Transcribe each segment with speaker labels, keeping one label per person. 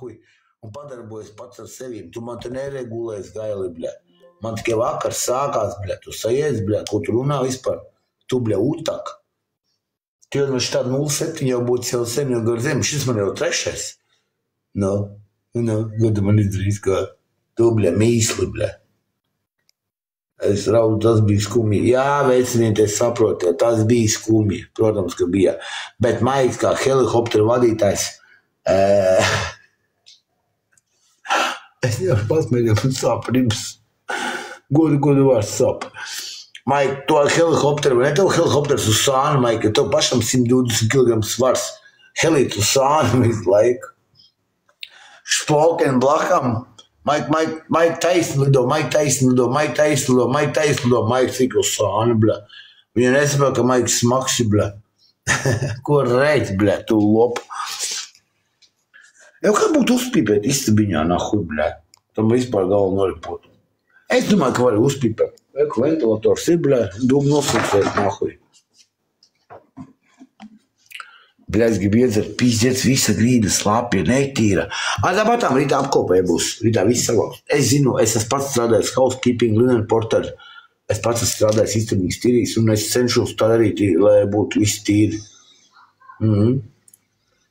Speaker 1: nahuj, un padarbojas pats ar sevīm. Tu man te neregulēs gaili, bļa. Man tikai vakar sākās, bļa, tu sajies, bļa, ko tu runā vispār? Tu, bļa, utak. Tu jau no šitā 07 jau būtu jau sen jau gar zemi, šis man jau 3. Gada man izdarīs, kā tu, bļa, mīsli, bļa. Es raudu, tas bija skumji. Jā, veicinieties, saprotiet, tas bija skumji. Protams, ka bija. Bet Maiks kā helikoptera vadītājs, es jau pasmēļu, man sāp ribs. Godu vārds sāp. Maik, to helikopteru, ne tev helikopters uz sānu, Maik, ja tev pašam 120 kg svars. Helīt uz sānu visu laiku. Špolken blakam. Maik taisnlido, Maik cik uz sānu, bļa. Viņa nesaprot, ka Maik smakši, bļa. Ko reiz, bļa, tu lopu. Jau kā būtu uzpīpēt istabiņā, nahuj, bļa. Tam vispār galvu noripot. Es domāju, ka vari uzpīpēt. Eku ventilators ir, bļa, dūmu nosūcēt, nahuj. Bļa, es gribu iedzert, pīzdēts, visa grīda slāpja, netīra. Tāpatām rītā apkopē būs, rītā viss saglabs. Es zinu, es esmu pats strādājis housekeeping, linen porter. Es pats esmu strādājis istabņas tīrīs, un es cenšos tā darīt, lai būtu viss tīri.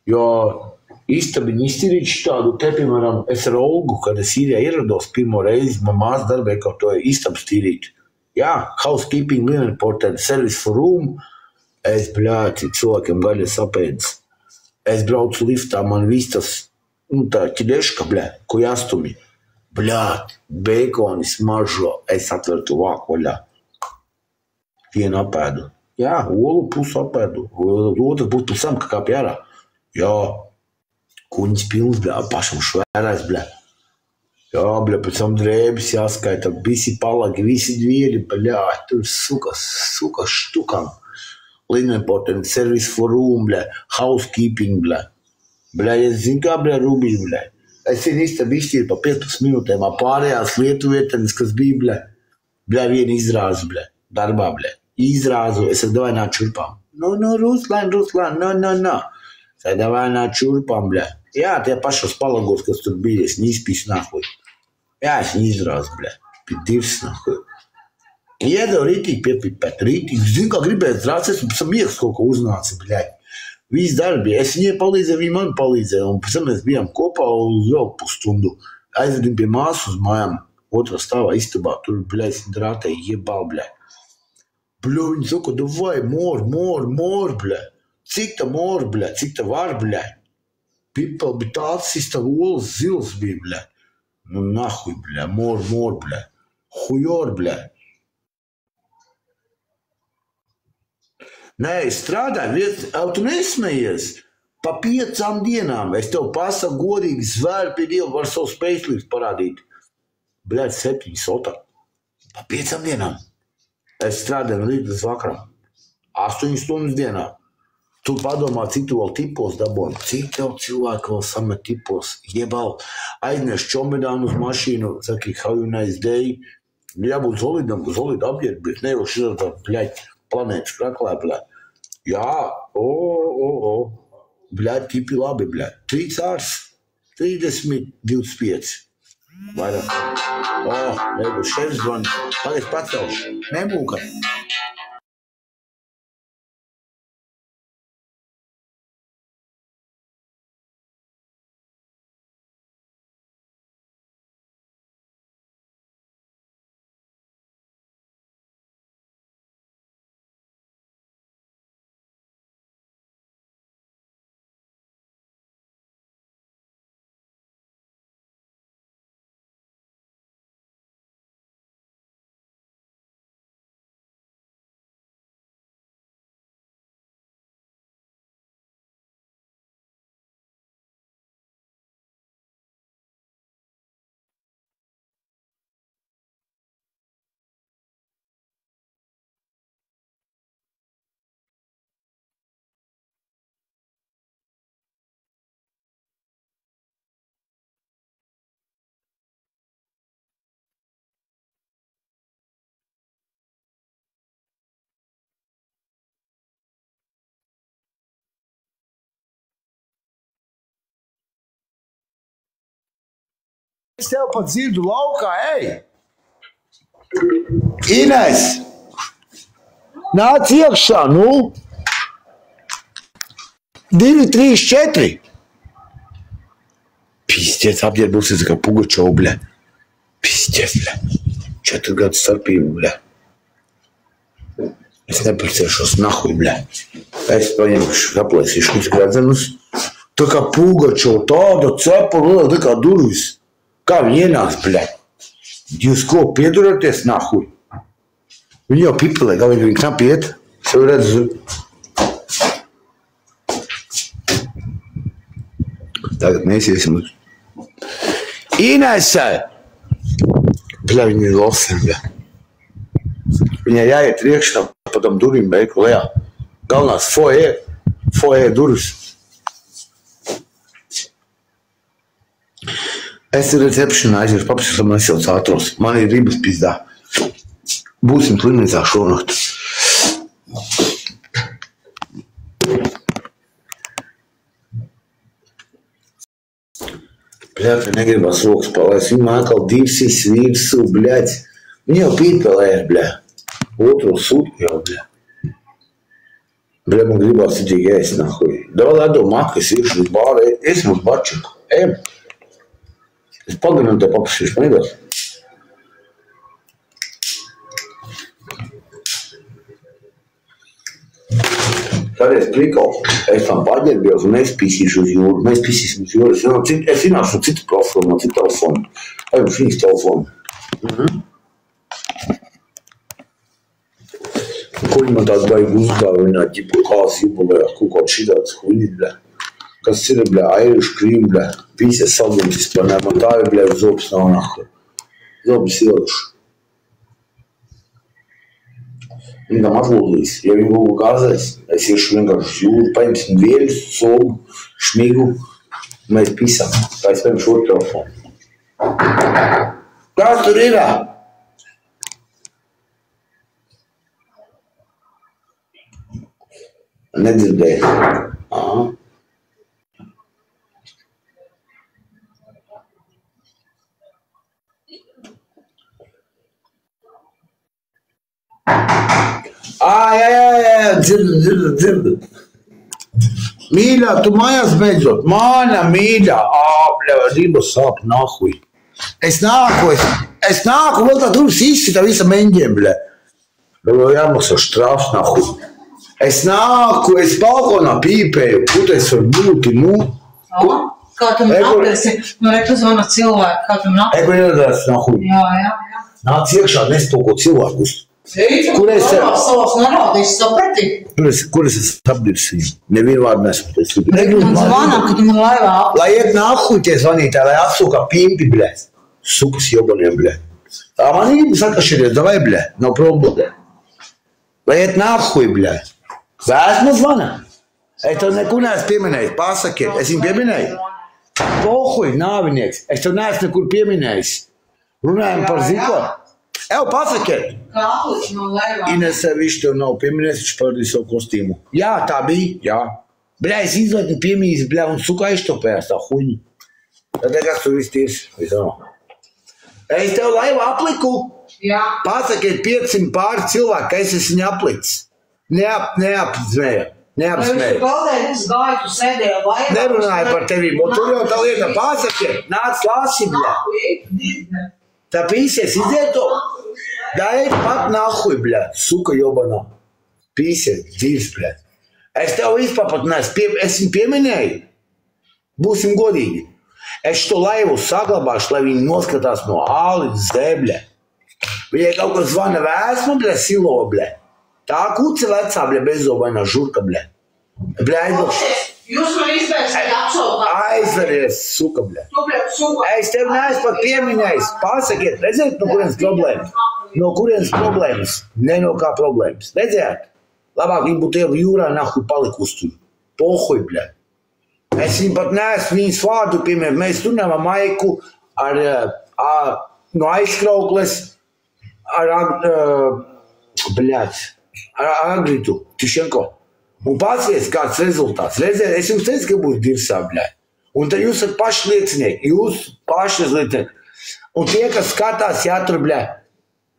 Speaker 1: Jo istabņu iztīrīt šitādu, te, piemēram, es ar Olgu, kad es īrijā ierados pirmo reizi, man mās darbē kaut to istabs tīrīt. Jā, housekeeping, linen porter, service for room. Es, bļāti, cilvēkiem gaļa sapēdz. Es braucu liftā, man viss tas, tā ķideška, bļā, ko jāstumi. Bļāti, beikoni smaržo, es atveru to vāku vaļā. Vienu apēdu. Jā, olu pusu apēdu. Otrs būs pēc tam, kā kāpj ārā. Jā, kuņas pilns, bļā, pašam švērās, bļā. Jā, bļā, pēc tam drēbis jāskaita, visi palagi, visi dvieri, bļā, tur suka štukam. Linen porter, service for room, bļā, housekeeping, bļā. Bļā, es zinu, kā, bļā, rubī, bļā. Es zinu, istabi izšķīru pa 15 minūtēm, pārējās lietu vietienes, kas bija, bļā. Bļā, vienu izrāzu, bļā, darbā, bļā. Izrāzu, es ar davai nāc čurpām. Ruslan, no. Es ar davai nāc čurpām, bļā. Jā, tie pašos palagos, kas tur bija, es nīspīšu nahuj. Jā, es izrāzu, bļā. Pie divs, nahuj. Iedev rītīgi piepipēt, rītīgi. Zinu, kā gribēt strācies, un pēc tam miegs kaut ko uznāca, bļaļ. Viss darbi. Es viņai palīdzēju, viņa man palīdzēja, un pēc tam mēs bijām kopā uz vēl pusstundu. Aizvedīju pie māsu uz mājām, otrā stāvā istabā, tur, bļaļ, drātēji jebal, bļaļ. Bļaļ, viņi saka, davai, mor, bļaļ. Cik ta mor, bļaļ, cik ta var, bļaļ. Pipel bija tāds, sista olas zils bija, bļaļ. Nu, nahuj, bļaļ, mor, bļaļ. Hujor, bļaļ. Nē, es strādāju, tu nesmējies. Pa 5 dienām. Es tev pasaku godīgi, zvēru pie Dieva, var savu spēclības parādīt. Bļaļ, 7 sota. Pa 5 dienām. Es strādāju no rīta līdz vakaram. 8 stundas dienā. Tu padomā, cik tu vēl tipos daboni. Cik tev cilvēki vēl samet tipos. Jebal, aiznes čomedānu uz mašīnu, saki, how you nice day. Jābūt solidam, solid apģērbiet. Ne jau šitā, bļaļ, planētas kraklē, bļaļ. Jā, bļaļ, tipi labi, bļaļ. 3 ārs, 30, 25. Vairāk. Nebūs šefs zvani. Tagad pacelšu. Nebūka. Es tev pat dzirdu laukā, ej! Ines! Nāc iekšā, nu! 2, 3, 4! Pistec, apģērbusies kā Pugačovs, bļa. Pistec, bļa. 4 gadu starpību, bļa. Es neprecēšos nahuj, bļa. Es paņemšu, aplēsīšu viņus gredzenus. Tā kā Pugačovs, tāda cepa, tā kā durvis. Kā viņi ienāks, bļa? Jūs ko, pieduraties, nahuj? Viņi jau pipelē, galīgi viņi knapi iet. Es jau redzu. Tagad mēs iesim. Inese! Bļa, viņi ir losim, bļa. Viņai jāiet riekšā pa tam durvīm beigtu lejā. Galvenās foyer durvis. Es ir recepšana aiziešu paprasīšu, lai es jau cātros. Man ir ribas pizdā. Būsim slimnīcā šonakt. Bļaļ, negribas rokas palaist. Viņa atkal divsīs virsū, bļaļ. Viņa jau pīpelēja, bļaļ. Otro sūtu jau, bļaļ. Bļaļ, man gribās citīgi ēst, nahuj. Davai ledo matkas iekšu uz bāru, es mums bačaku. Ejam. Es pagarinu tev paprasīšu, man idos. Kādreiz prikals, es tam paģerbjos un es pīsīšu uz jūru. Mēs pīsīsim uz jūru. Es ināšu no citu profilu, no citu telefonu. Ejam uz viņas telefonu. Ko viņi man tāds baigi uzgāvināt, ģipu kās jubulējā, kaut kaut šitāds huļi, bļa. Kas ir, bļa, Irish cream, bļa. Pīsies saldums vispār, ne, man tā ir, bļa, zobs nav nahuj. Zobs ielšu. Viņi tam atlūdīs. Ja viņi būtu gāzēs, es iešu vienkārši uz jūru, paņemsim vieļus, sobu, šmigu, mēs pisam. Tā es paņemšu otru telefonu. Kas tur ir? Nedzirdēju. Aha. Jā, dzirdu. Mīļā, tu mājās beidzot. Mana mīļā. Bļa, riba sāp, nahuj. Es nāku, vēl tā durvis izsita visa meņģiem, bļa. Vēl jāmaksā štrāfs, nahuj. Es nāku, es balkonā pīpēju, putais var būti, nu.
Speaker 2: Kā tu man apēsi? Nu, tu zvana cilvēku, kā tu man apēsi?
Speaker 1: Eko iedās, nahuj.
Speaker 2: Jā.
Speaker 1: Nāc iekšā, nespoko cilvēkus.
Speaker 2: Kur es savas narādīšu saprati?
Speaker 1: Kur es apdirs viņu? Nevienu vārdu nesapraties.
Speaker 2: Man zvanā, ka tu man laivā apēsi.
Speaker 1: Lai iet nahuj tie zvanītāji, lai atsūkā pimpi, bļē. Sukas jobaniem, bļē. Tā man ir sakašķiries, davai, bļē. Nav problēma. Lai iet nahuj, bļē. Vēsmu zvana. Es tev nekur neesmu pieminējis. Pasakiet, es viņu pieminēju. Pohuj, nāvinieks. Es tev neesmu nekur pieminējis. Runājam par ziko. Ev, pasakiet.
Speaker 2: Kā apliči man laivā?
Speaker 1: Inese, viņš tev nav pieminējis, viņš pārdīja savu kostīmu. Jā, tā bija, jā. Bļā, es izlaidni piemīs, bļā, un suka aiztopējās tā huņi. Tad kas tu viss tirs? Es tev laivā apliku.
Speaker 2: Jā.
Speaker 1: Pasakiet 500 pāri cilvēku, ka es esmu aplicis. Neapsmēju.
Speaker 2: Kādēļ es gāju, tu sēdēju laivā?
Speaker 1: Nerunāju par tevi, un tur jau tā lieta. Pasakiet, nāc lasi, bļā. Tā pīsies, iziet to. Daiet pat nahuj, bļā. Suka jobanā. Pīsies, dzīves, bļā. Es tev vispār pat esmu pieminēju. Būsim godīgi. Es šo laivu saglabāšu, lai viņi noskatās no A līdz Z, bļā. Viņai kaut kas zvana vēsmu, bļā, silo, bļā. Tā kuci lecā, bļā, bezobainā žurka, bļā. Bļā,
Speaker 2: Jūs man izvērsiet apšautā.
Speaker 1: Aizveries, suka, bļā.
Speaker 2: Tu, bļā, suka.
Speaker 1: Es tev neesmu pat pieminējis. Pasakiet, redziet, no kurienes problēmas? No kurienes problēmas? Ne no kā problēmas. Redziet? Labāk viņi būtu jau jūrā nahuj palikus tur. Pohuj, bļā. Es viņu pat neesmu viņas vārdu piemēram. Mēs runājam Maiku no aizkraukles ar Agritu Tišenko. Un pacies kāds rezultāts. Redziet, es jums teicu, ka būs dirsā, bļā. Un tad jūs esat paši liecinieki. Jūs paši liecinieki. Un tie, kas skatās, jātur, bļē.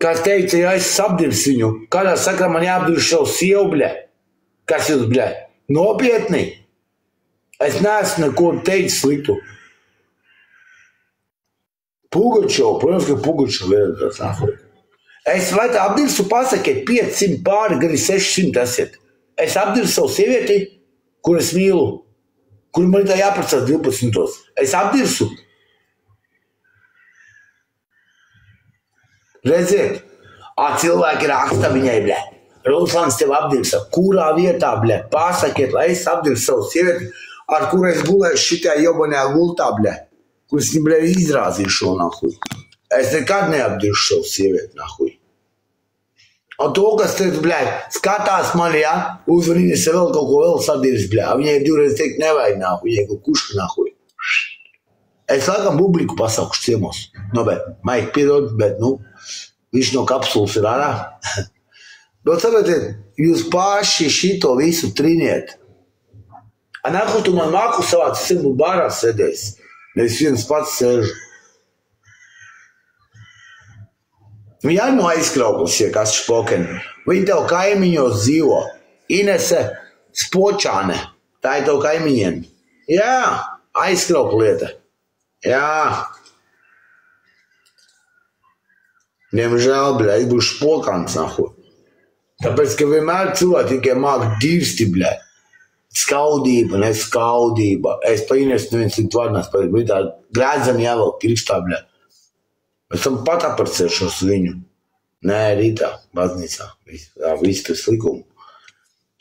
Speaker 1: Kas teica, ja es apdirs viņu, kādā sakrā man jāapdirs šo sievu, bļē. Kas jūs, bļē? Nopietni? Es neesmu neko teicis sliktu. Pugačov, protams, ka Pugačov ir nākot. Es vai tā apdirsu pasakiet 500 pāri, gari 600 esiet. Es apdirsu savu sievieti, kur es mīlu, kur man tā jāpracās 12. Es apdirsu. Redziet, cilvēki raksta viņai, bļē. Ruslans tev apdirsa. Kurā vietā, bļē? Pasakiet, lai es apdirsu savu sievieti, ar kuru es gulēšu šitā jobanajā gultā, bļē. Kur es, bļē, izrāzīšu šo nahuj. Es nekad neapdiršu savu sievieti, nahuj. Un to, kas te, bļē, skatās mani, ja, uzvarīnis vēl kaut ko vēl sadirs, bļē. Viņai divreiz teikt nevajag, nahuj, viņai kaut kuška, nahuj. Es laikam publiku pasaukšu ciemos. Nu, bet, Maik, piedod, bet, nu, viņš no kapsulas ir ārā. Bet saprotiet, jūs paši šito visu triniet. A nahuj tu man māku savā cimu bārā sēdēs. Nevis viens pats sēžu. Viņa no aizkrauklis, ja kas špokeni. Viņa tev kaimiņos dzīvo. Inese Spočāne. Tā ir tev kaimiņiem. Jā, aizkrauklieta. Jā. Diemžēl, bļā, es būšu špokāns, nahuj. Tāpēc, ka vienmēr cilvēki tikai māk dirsti, bļā. Skaudība, neskaudība. Es pa Inesu neviens citu vārnās, bet tā grēdzami jāvēl kirkstā, bļā. Es tam pat aparcēšos viņu. Nē, rītā, baznīcā. Viss tas likumu.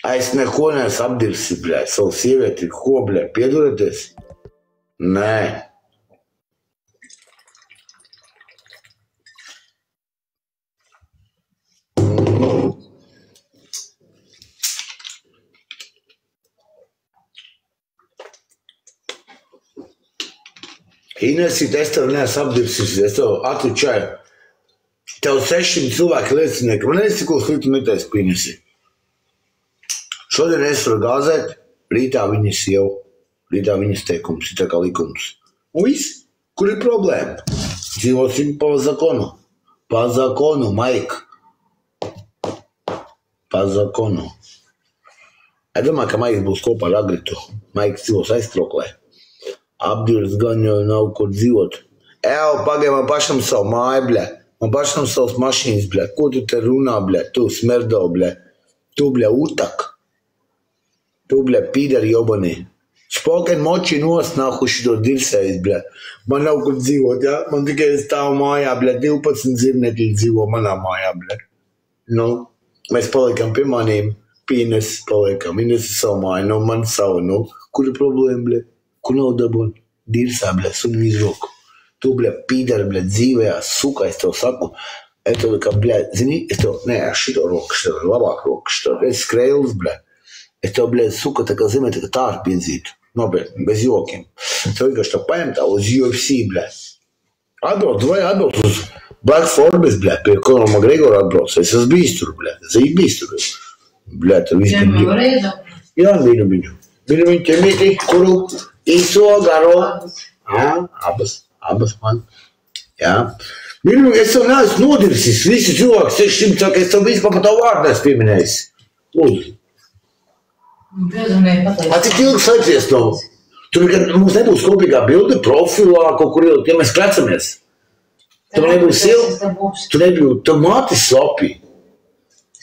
Speaker 1: Es neko neesmu apdirsi, bļā. Savu sievieti, ko, bļā, piedurēties? Nē. Inesīt, es tev neesmu apdirsis, es tev atličāju. Tev 600 cilvēki liecinieki, man neesi ko sliktu netaisu pa Inesi. Šodien es varu gāzēt, rītā viņas jau, rītā viņas teikums, ir tā kā likums. Un viss, kur ir problēma? Dzīvosim pa zakonu. Pa zakonu, Maik. Pa zakonu. Es domāju, ka Maiks būs kopā ar Agritu. Maiks dzīvos aiztroklē. Apdirs gan jau nav kur dzīvot. Pagaid, man pašam savu māju, bļē. Man pašam savas mašīnas, bļē. Ko tu te runā, bļē? Tu smerdo, bļē. Tu, bļē, utak. Tu, bļē, pīdari jobani. Špoken moči nos, nahu šito dirsējis, bļē. Man nav kur dzīvot, ja? Man tikai stāv mājā, bļē. 12 zirnekļi dzīvo manā mājā, bļē. Nu, mēs paliekam pie manīm. Pie Ines paliekam. Ines ir savu māju, nu, man savu, nu. Kur ir problēma, bļē? Kur nav dabun? Dirsā, bļē, suni izroku. Tu, bļē, pīdari, bļē, dzīvējā, suka, es tev saku. Es tev, kā, bļē, zini, es tev, nē, šito roku, šito, labāk roku, šito, es skrēlis, bļē. Es tev, bļē, suka, tā kā zemē, tā kā tāru piedzītu. Nopietni, bez jokiem. Tev vienkārši tev paņem tā uz UFC, bļē. Atbrauc, vai atbrauc uz Black Forbes, bļē, pie Conor McGregor atbrauc. Es esmu bijis tur, bļē. Es esmu bijis tur. Bļē, tev viss bija. Jā, mīnu viņu. Mīnu viņu ķemīti, kuru īso, garo. Abas man. Jā. Mīnu, es tev neesmu nodirsis. Visi cilvēki 600 saka, es tev vispār pa tavu vārdu neesmu pieminējis. Lūdzu. Cik ilgi slēpsies no? Tur mums nebūs kopīgā bilde, profilā, kaut kur ilgi, ja mēs klecamies. Tev nebūs ilgi, tu nebūs, tev mātis slapī.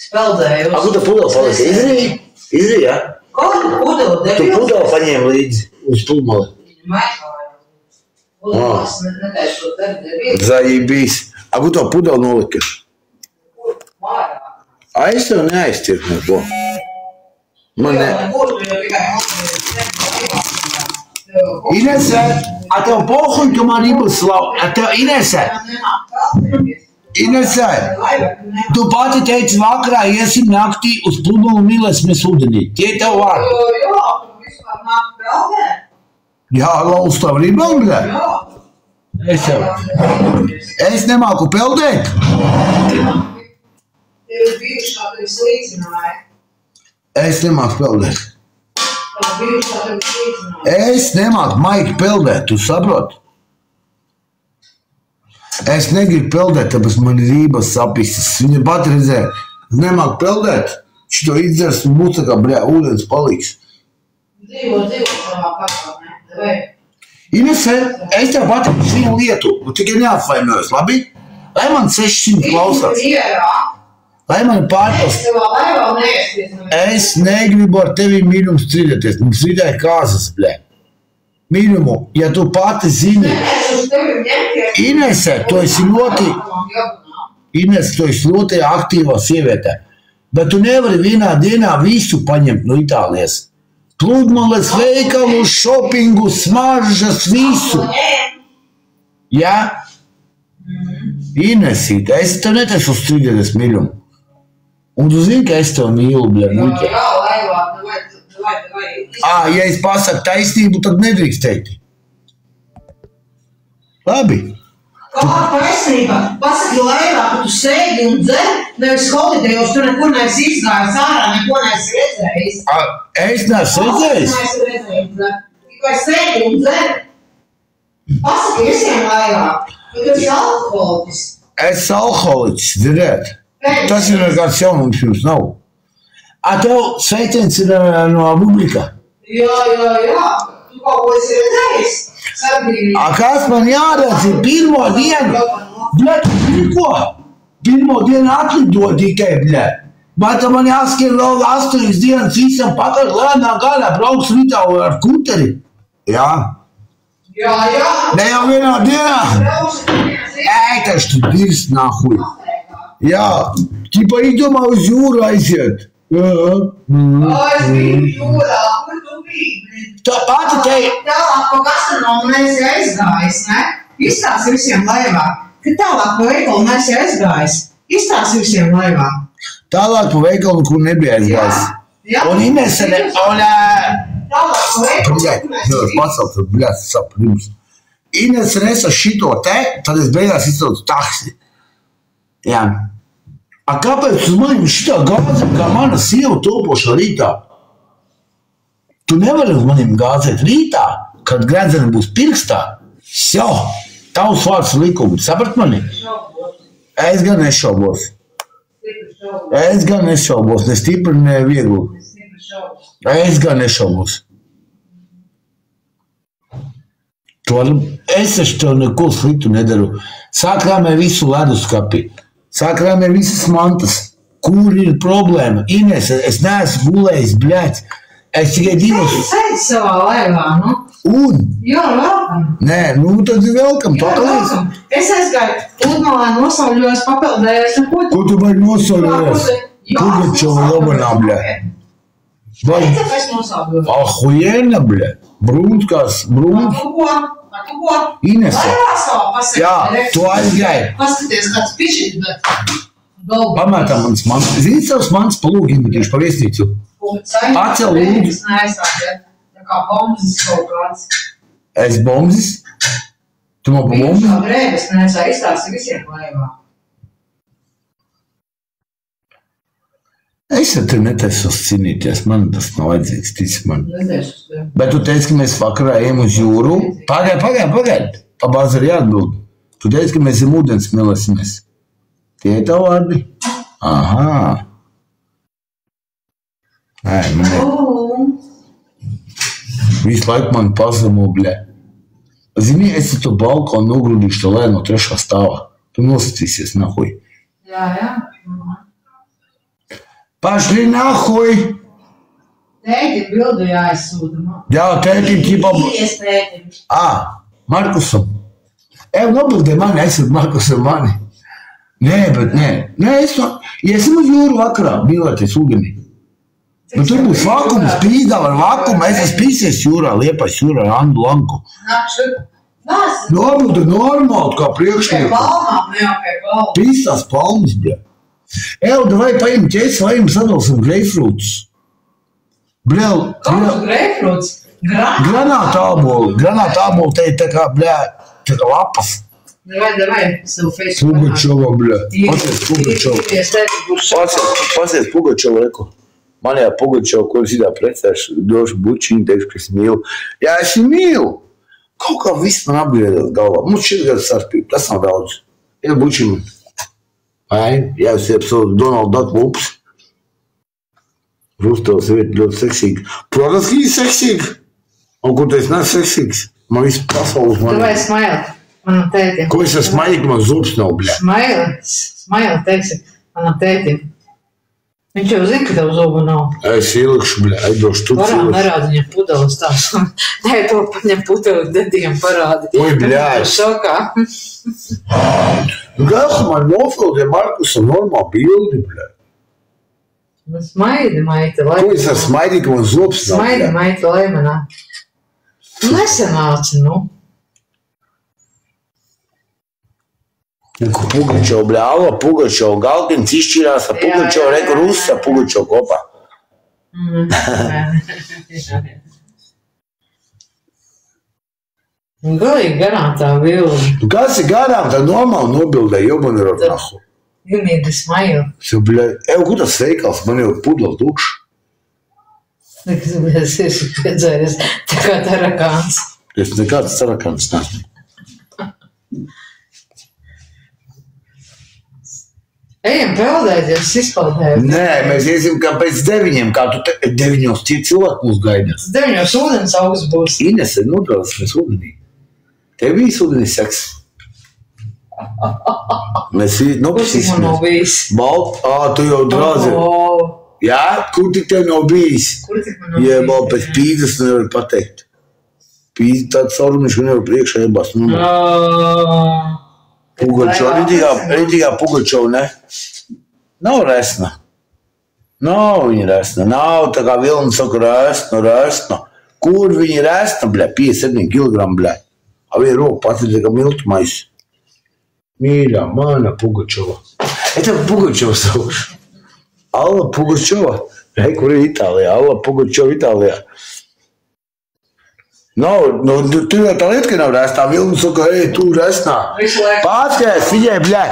Speaker 2: Speldējos.
Speaker 1: Ko tu pudeli palika? Izrīja? Izrīja, ja?
Speaker 2: Ko tu pudeli devies?
Speaker 1: Tu pudeli paņēmi līdzi uz pludmali.
Speaker 2: Maikāju. Pudelis netaišu to devies.
Speaker 1: Zajībīs. Ko tu pudeli nolika?
Speaker 2: Mājā.
Speaker 1: Es tev neaizķirt no to. Man ne... Inese, a tev pohuj, tu man Ibuslav, a tev Inese. Inese, tu pati teici vakarā iesim naktī uz pludmali un mīlēsimies ūdenī. Tie tev vārdi.
Speaker 2: Jā, tu vispār nāk peldē.
Speaker 1: Jā, lauz tavu ribam, bļē. Es nemāku peldēt.
Speaker 2: Tev bijuši kā tevi slīcināja.
Speaker 1: Es nemāku peldēt.
Speaker 2: Tev bijuši kā tevi slīcināja.
Speaker 1: Es nemāku Maiki peldēt, tu saproti? Es negribu peldēt, tāpēc man ir rības sapisas. Viņa pat redzē, nemāk peldēt, šito izdzers un būs tā kā, ūdens palīgs.
Speaker 2: Dzīvo savā pasaulē, vai?
Speaker 1: Inese, es tev patīku šīm lietu, tikai neapvainojos, labi? Lai man 600 klausās. Lai man pārpas. Es negribu ar tevi mīļumu strīdēties. Mums strīdēja kāzas, bļē. Mīļumu, ja tu pati zini. Inese, tu esi ļoti aktīvā sievietē. Bet tu nevari vienā dienā visu paņemt no Itālijas. Pludmales, veikalu, šopingu, smaržas, visu. Jā? Inesīt, es tev netiešu strīdēties, mīļumu. Un tu zini, ka es tev mīlu, bļē, muļķi.
Speaker 2: Jā, laivā, davai.
Speaker 1: Ja es pasaku taisnību, tad nedrīkst teikt. Labi.
Speaker 2: Kā taisnība? Pasaki laivā, ka tu sēdi un dzer, nevis holidejos, tu neko neesi izgājis ārā, neko neesi redzējis.
Speaker 1: Es neesmu redzējis?
Speaker 2: Tikai sēdi un dzer. Pasaki visiem laivā, ka tu esi alkoholiķis.
Speaker 1: Es alkoholiķis, dzirēt. Tas ir kāds jaunums jums nav. Tev sveiciens ir no publika?
Speaker 2: Jā. Tu kaut ko esi redzējis?
Speaker 1: Kas man jāredz ir pirmo dienu? Bļet, ko? Pirmo dienu atlido tikai, bļet. Bet man jāskiem vēl 8 dienas visam pakaļ lēnā gārā brauks rītā ar kuteri. Jā. Ne jau vienā dienā? Tas tu dirst nahuj. Jā, ķipa izdomā uz jūru aiziet.
Speaker 2: Es biju jūrā, kur tu biji?
Speaker 1: Tā pati te...
Speaker 2: Tālāk pa gastronomu neesi aizgājis, ne? Izstāsi visiem laivā, ka tālāk pa veikalu neesi aizgājis. Izstāsi visiem laivā.
Speaker 1: Tālāk pa veikalu, kur nebija aizgājis.
Speaker 2: Jā.
Speaker 1: Un Inese ne...
Speaker 2: Tālāk pa veikalu.
Speaker 1: Pacelt, bļāt, sap rims. Inese nesa šito te, tad es beigās izsaucu taksi. Jā. Kāpēc uz mani šitā gāze, kā mana sieva topošā rītā? Tu nevari uz manim gāzēt rītā, kad gredzena būs pirkstā. Jau, tavs vārds likumi, saprat mani? Es gan nešaubos. Ne stipri, ne viegli. Es gan nešaubos. Es tev neko sliktu nedaru. Sākrāmē visu leduskapi. Sākrāmē visas mantas. Kur ir problēma? Inese, es neesmu gulējis, bļēc. Es tikai divas...
Speaker 2: Sēdi savā laivā, nu?
Speaker 1: Un?
Speaker 2: Jā, welcome.
Speaker 1: Nē, nu tad welcome.
Speaker 2: Jā, welcome. Es aizgāju pludmalē, nosauļojos, papeldējos.
Speaker 1: Ko tu vari nosauļojies? Pugačova jobanā, bļē.
Speaker 2: Es nosauļojos.
Speaker 1: Ahujena, bļē. Brūnskās, brūns.
Speaker 2: Ar tu ko?
Speaker 1: Inese.
Speaker 2: Laivā savā pasēdi.
Speaker 1: Jā, tu aizgāji.
Speaker 2: Paskaties, kāds pišķīt, bet...
Speaker 1: Pamētā mans mans. Zini savus mans palūgību tieši pa viesnīcu? Pacel lūdzu.
Speaker 2: Es neaizsāku, tā kā bombzis kaut kāds.
Speaker 1: Es bombzis? Tu man pa bombzi?
Speaker 2: Viņš drēbes neaizsāku, izstāsti visiem laivā.
Speaker 1: Es ar tevi netaisos cīnīties, man tas nav vajadzīgs, tic man. Bet tu teici, ka mēs vakarā ejam uz jūru. Pagaid. Pa bāzi arī atbild. Tu teici, ka mēs zem ūdens mīlēsimies. Tie ir tavu vārdi? Aha. Nē, man ne. Visu laiku man pazemo, bļē. Zini, es ar to balkonu nogrūdīšu to lēnu no 3. stāvā. Tu nosacīsies, nahuj.
Speaker 2: Jā.
Speaker 1: Pašli nahuj!
Speaker 2: Tēti bildu jāizsūda.
Speaker 1: Jā, tētim ķipa...
Speaker 2: Ies tētim.
Speaker 1: Markusam. Nobildē mani, aizsūt Markusam mani. Nē, bet nē. Nē, iesim uz jūru vakarā, mīlēties ūdenī. Bet tur būs vakums, pīzdām ar vakumu, es esmu pīsies jūrā, Liepais jūrā ar Andu Lanku. Nobildu normāli, kā priekšnieku.
Speaker 2: Pie palmām, jā, pie palmām.
Speaker 1: Pīstās palmas, bļā. Vai paņem ķēsi, vai jums sadalsim greifrūtus? Bļā.
Speaker 2: Kāds greifrūts?
Speaker 1: Granātāboli. Granātāboli te ir tā kā, bļā, tā kā lapas.
Speaker 2: Davai, savu Facebook.
Speaker 1: Pugačova, bļā. Pasies Pugačova. Pasies Pugačova, reku. Man jā Pugačova, kur es idā precēšu, došu bučiņu, teikšu, ka es mīlu. Jā, es viņu mīlu. Kaut kā viss man apgriedās galvā. Mums 4 gadu starpība, tas nav daudz. Или Bučim. Jā, es iepazīstu Donald Duck Whoops. Rūstos vieta ļoti seksīga. Protams, ka viņa seksīga. Un kur tu esi neseksīgs? Man visu pasaules man...
Speaker 2: Tu vai Smaili, manam tētim.
Speaker 1: Ko es esmu Smaili, ka man zubs nav, bļa?
Speaker 2: Smaili, teiksi, manam tētim. Viņš jau zina, ka tev zubu nav.
Speaker 1: Es ielikšu, bļa, aizdošu tu cilvēku.
Speaker 2: Varām nerādi viņam pudeles tās. Nē, to paņem pudeli dediem parādi.
Speaker 1: Oi, bļāj.
Speaker 2: Šokā.
Speaker 1: Gāju man nofildē Markusam normāli bildi, bļa.
Speaker 2: Smaidi, maita, lai...
Speaker 1: Ko es esmu Smaili, ka man zubs nav, bļa?
Speaker 2: Smaidi, maita, laimanā. Nesanāca, nu.
Speaker 1: Pugačov, bļa, Alva Pugačov, Galkins izšķirās ar Pugačov, reku Rusa Pugačov kopā.
Speaker 2: Galīgi garām tā bildi.
Speaker 1: Kas ir garām, tā normāli nobildē, jo man ir nahu.
Speaker 2: Imīdi Smaili.
Speaker 1: Bļa, kur tas veikals, man jau pudels dukš.
Speaker 2: Es esmu piedzēries tā kā tarakāns.
Speaker 1: Es nekāds tarakāns nesmu.
Speaker 2: Ejam peldēties, izpaldēties.
Speaker 1: Nē, mēs iesim kā pēc 9, kā tu 9 tie cilvēki mūs gaidās.
Speaker 2: 9 ūdens augsts būs.
Speaker 1: Inese, nodrās mēs ūdenī. Tev bijis ūdenī seks? Mēs
Speaker 2: Kurš man nav bijis?
Speaker 1: Tu jau drāzi. Jā, kur tik tev nav bijis?
Speaker 2: Kur tik man nav bijis?
Speaker 1: Jā, pēc pīdas nevar pateikt. Pīda tāds saurumiņš, ka nevar priekšā iebāst. Pugačov, rītīgā Pugačov, ne? Nav resna. Nav viņa resna. Nav tā kā Vilna saka resna. Kur viņa resna, bļa? 57 kilogramu, bļa. Viņa roka pats ir kā miltumais. Mīļā, mana Pugačova. Tev Pugačova saušu. Alla Pugačova. Kur ir Itālijā? Alla Pugačova Itālijā. Nav, tu jau tā lieta, ka nav resnā. Vilna saka, tu resnā. Pārskries, viņai, bļa.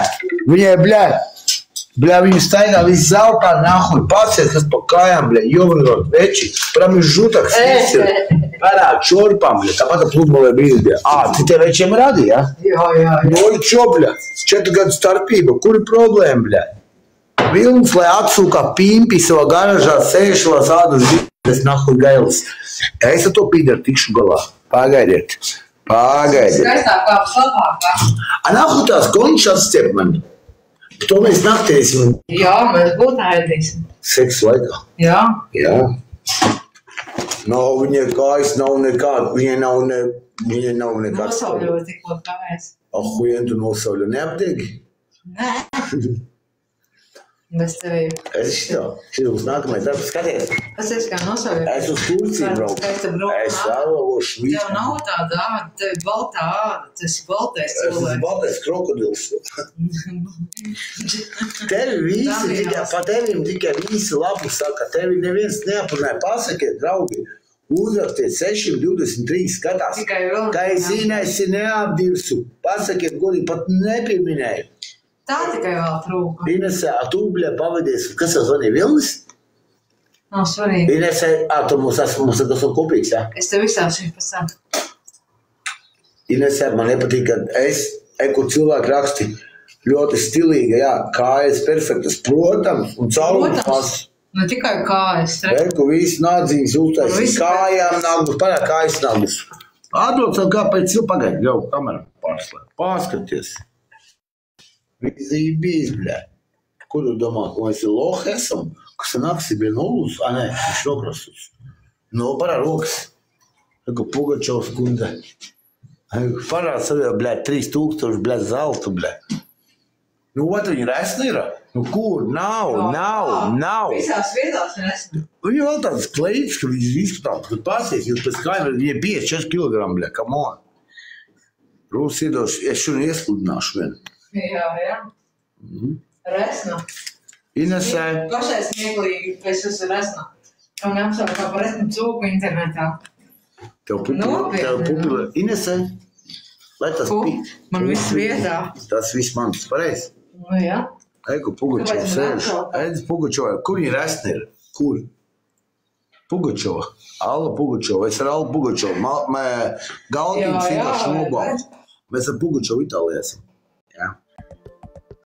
Speaker 1: Bļa, viņa staigā viss zeltā, nahuj. Pārskries, kas pa kājām, bļa. Jovinrot, veči. Pram ir žutaks, viss ir. Parāk, čorpām, bļa. Tāpat pludmalē brīdis, bļa. Tu tie večiem radi, ja?
Speaker 2: Jā.
Speaker 1: Noļu čo, bļa. 4 gadu starpība. Kur ir problēma, bļa? Vilns, lai atsūkā pimpi savā garažā, sēšalās ādas dzīves, nahuj gailis. Es ar to pīdaru tikšu galā. Pagaidiet.
Speaker 2: Skaistākā, labākā.
Speaker 1: Nahuj tās končas stiep man. To mēs naktēsim.
Speaker 2: Jā, mēs būtu ēdīsim.
Speaker 1: Seksu laikā.
Speaker 2: Jā.
Speaker 1: Nav viņai kājas, nav nekāda. Viņai nav nekāds.
Speaker 2: Nosauļoja tikko kājas.
Speaker 1: Ahujien tu nosauļo. Neaptieki?
Speaker 2: Nē. Bez tevi.
Speaker 1: Es šitā būs nākamais darbs. Skaties.
Speaker 2: Tas ir kā nosauļoja.
Speaker 1: Es uz Turciju braucu. Es vēlošu visu.
Speaker 2: Tev nav tāda āda, tev ir baltā āda. Tas ir baltais cilvēks.
Speaker 1: Es esmu baltais krokodils. Tevi visi, pa tevim tikai visi labi saka. Tevi neviens neaprunāja. Pasakiet, draugi, uzrakstiet 623 skatās. Kā es Inesi neapdirsu. Pasakiet, godīgi, pat nepieminēju.
Speaker 2: Tā tikai vēl trūka.
Speaker 1: Inese, tu, bļa, pavadies. Kas jau zvanīja, Vilnis?
Speaker 2: Nav svarīgi.
Speaker 1: Inese, tu mums tas ir kopīgs, jā?
Speaker 2: Es tev izstāstīšu pēc tam.
Speaker 1: Inese, man nepatīk, ka kur cilvēki raksti ļoti stilīgi, jā, kājas perfektas, protams, un caurums maz.
Speaker 2: Ne tikai kājas.
Speaker 1: Kur visi nādzīgas uztaisīs kājām nagus, parāk kājas nagus. Atdod savu kāpēc cilvēku, pagaidi, jau kamerā pārslēg. Pārskaties. Visi bijis, bļa. Kur tu domā, ko mēs ir lohi esam? Kas nāks ir bija nulus? Nē, viņš nokrastus. Parā rokas. Kā Pugačovs kundze. Parā savā, bļa, 3000, bļa, zeltu, bļa. Otru viņa resna ir? Kur? Nav.
Speaker 2: Visās vietās resna.
Speaker 1: Viņa vēl tāds kleidis, ka viņš izskatās, kad pasies, jūs pēc kaimēr, viņa 54 kilogramu, bļa, come on. Rūs iedošu, es šodien iesludināšu vienu.
Speaker 2: Jā. Resna.
Speaker 1: Inesē.
Speaker 2: Pašais smieklīgi, ka es esmu resna. Kā neapsaukt kā par resnu cūku internetā.
Speaker 1: Tev pupila. Inesē. Lai tas
Speaker 2: Man viss vietā.
Speaker 1: Tas viss man, tas pareizi.
Speaker 2: Jā.
Speaker 1: Kur Pugačova sēž. Pugačova. Kur viņa resna ir? Kur? Pugačova. Alla Pugačova. Es ar Allu Pugačovu. Galkins vienkārši nobāl. Mēs ar Pugačovu Itālijā esam. Jā.